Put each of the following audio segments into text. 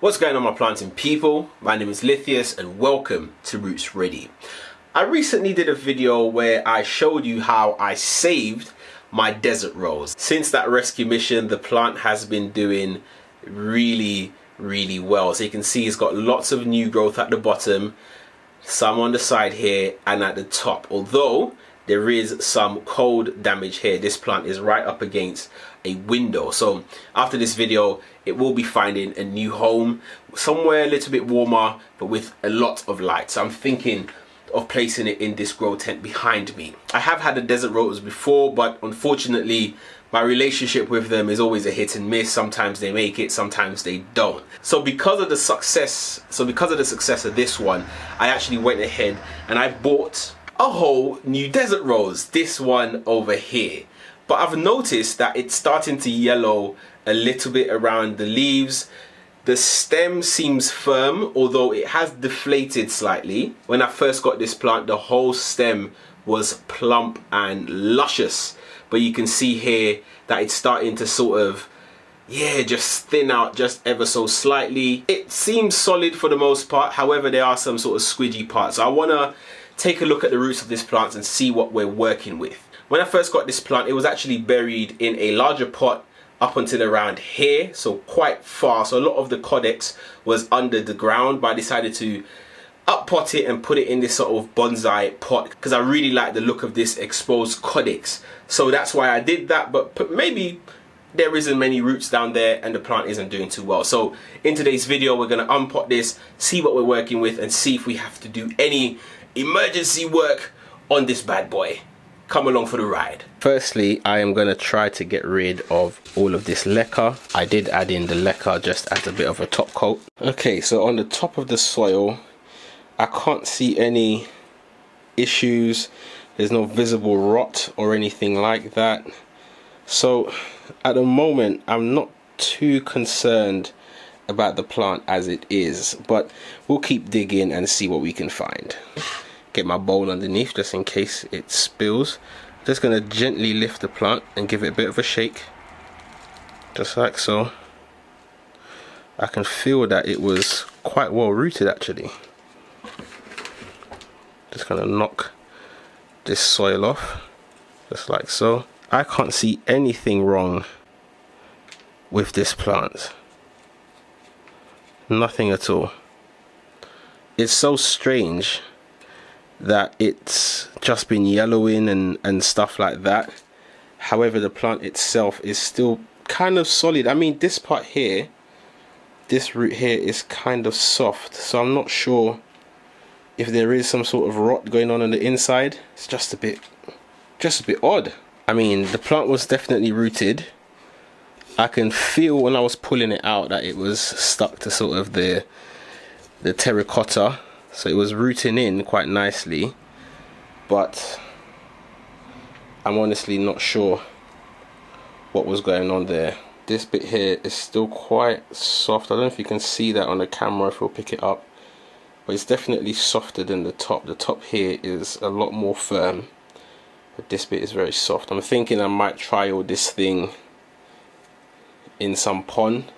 What's going on, my planting people? My name is Lithius and welcome to Roots Ready. I recently did a video where I showed you how I saved my desert rose. Since that rescue mission, the plant has been doing really well. So you can see it's got lots of new growth at the bottom, some on the side here and at the top. Although there is some cold damage here, this plant is right up against a window. So after this video, it will be finding a new home somewhere a little bit warmer but with a lot of light. So I'm thinking of placing it in this grow tent behind me. I have had a desert rose before, but unfortunately my relationship with them is always a hit and miss. Sometimes they make it, sometimes they don't. So because of the success of this one, I actually went ahead and I bought a whole new desert rose, this one over here. But I've noticed that it's starting to yellow a little bit around the leaves. The stem seems firm, although it has deflated slightly. When I first got this plant, the whole stem was plump and luscious. But you can see here that it's starting to sort of, just thin out just ever so slightly. It seems solid for the most part. However, there are some sort of squidgy parts. So I want to take a look at the roots of this plant and see what we're working with. When I first got this plant, it was actually buried in a larger pot up until around here, so quite far. So a lot of the codex was under the ground, but I decided to up pot it and put it in this sort of bonsai pot because I really like the look of this exposed codex. So that's why I did that, but maybe there isn't many roots down there and the plant isn't doing too well. So in today's video, we're going to unpot this, see what we're working with, and see if we have to do any emergency work on this bad boy. Come along for the ride. Firstly, I am going to try to get rid of all of this leca. I did add in the leca just as a bit of a top coat. Okay, so on the top of the soil, I can't see any issues. There's no visible rot or anything like that. So at the moment, I'm not too concerned about the plant as it is, but we'll keep digging and see what we can find. Get my bowl underneath just in case it spills. Just going to gently lift the plant and give it a bit of a shake, just like so. I can feel that it was quite well rooted actually. Just going to knock this soil off, just like so. I can't see anything wrong with this plant. Nothing at all. It's so strange that it's just been yellowing and stuff like that. However, the plant itself is still kind of solid. I mean, this part here, this root here is kind of soft, so I'm not sure if there is some sort of rot going on the inside. It's just a bit odd. I mean, the plant was definitely rooted. I can feel when I was pulling it out that it was stuck to sort of the terracotta. So it was rooting in quite nicely, but I'm honestly not sure what was going on there. This bit here is still quite soft. I don't know if you can see that on the camera, if we'll pick it up, but it's definitely softer than the top. The top here is a lot more firm, but this bit is very soft. I'm thinking I might trial this thing in some pond.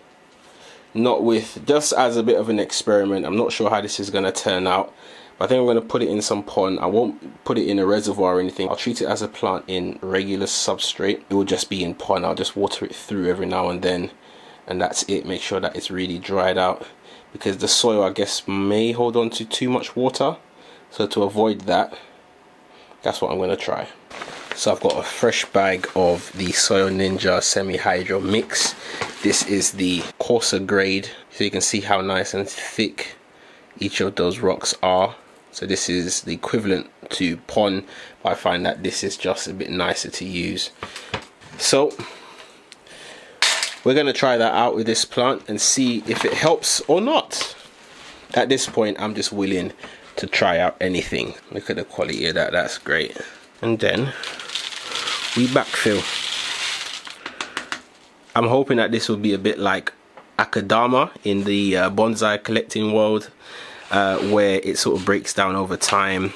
Just as a bit of an experiment. I'm not sure how this is going to turn out, but I think I'm going to put it in some pond. I won't put it in a reservoir or anything. I'll treat it as a plant in regular substrate. It will just be in pond. I'll just water it through every now and then, and that's it. Make sure that it's really dried out, because the soil, I guess, may hold on to too much water. So to avoid that, that's what I'm going to try. So I've got a fresh bag of the Soil Ninja semi-hydro mix. This is the coarser grade, so you can see how nice and thick each of those rocks are. So this is the equivalent to pond, but I find that this is just a bit nicer to use. So we're going to try that out with this plant and see if it helps or not. At this point, I'm just willing to try out anything. Look at the quality of that, that's great. And then we backfill. I'm hoping that this will be a bit like akadama in the bonsai collecting world, where it sort of breaks down over time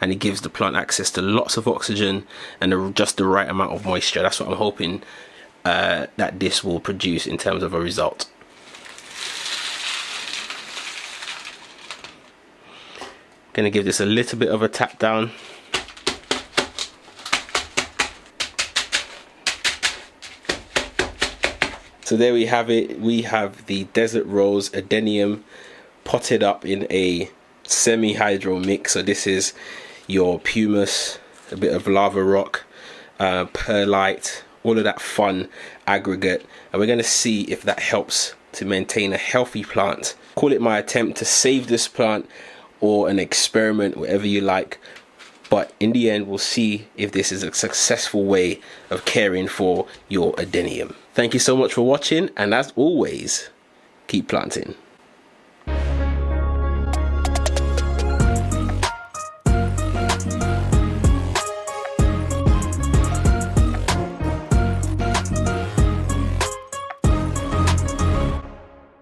and it gives the plant access to lots of oxygen and just the right amount of moisture. That's what I'm hoping that this will produce in terms of a result. Gonna give this a little bit of a tap down. So there we have it. We have the Desert Rose Adenium potted up in a semi-hydro mix. So this is your pumice, a bit of lava rock, perlite, all of that fun aggregate, and we're going to see if that helps to maintain a healthy plant. Call it my attempt to save this plant or an experiment, whatever you like, but in the end we'll see if this is a successful way of caring for your Adenium. Thank you so much for watching, and as always, keep planting.